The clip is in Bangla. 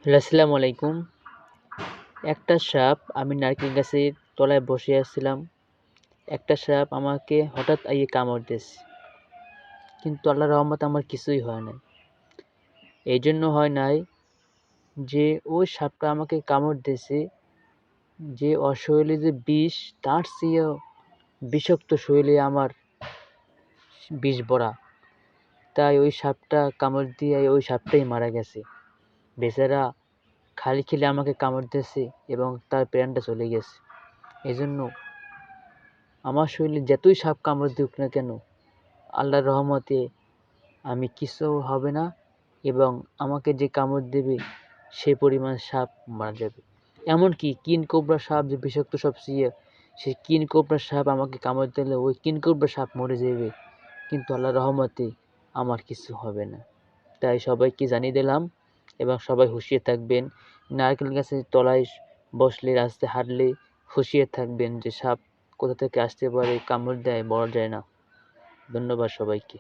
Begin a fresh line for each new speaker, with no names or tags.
হ্যালো, আসসালামু আলাইকুম। একটা সাপ আমি নারকেল গাছের তলায় বসে আছিলাম। একটা সাপ আমাকে হঠাৎ আইয়ে কামড় দিয়েছে। কিন্তু আল্লাহর রহমতে আমার কিছুই হয় নাই। এইজন্য হয় নাই যে ওই সাপটা আমাকে কামড় দিয়েছে, যে ওর শরীরে যে বিষ তার চেয়েও বিষাক্ত শরীরে আমার বিষ ভরা। তাই ওই সাপটা কামড় দিয়ে ওই সাপটাই মারা গেছে। বেচারা খালি খেলে আমাকে কামড় দিয়েছে এবং তার প্রাণটা চলে গেছে। এজন্য আমার শরীরে যতই সাপ কামড় দিক না কেন, আল্লাহর রহমতে আমি কিছু হবে না এবং আমাকে যে কামড় দেবে সে পরিমাণ সাপ মারা যাবে। এমনকি কিংকবরা সাপ যে বিষাক্ত সাপ সেই কিংকবরা সাপ আমাকে কামড় দিলে ওই কিংকবরা সাপ মরে যাবে, কিন্তু আল্লাহর রহমতে আমার কিছু হবে না। তাই সবাইকে জানিয়ে দিলাম এবং সবাই হুঁশিয়ার থাকবেন। নারকেল গাছের তলায় বসলে, রাস্তায় হাঁটলে হুঁশিয়ার থাকবেন যে সাপ কোথা থেকে আসতে পারে, কামড় দেয়, বলা যায় না। ধন্যবাদ সবাইকে।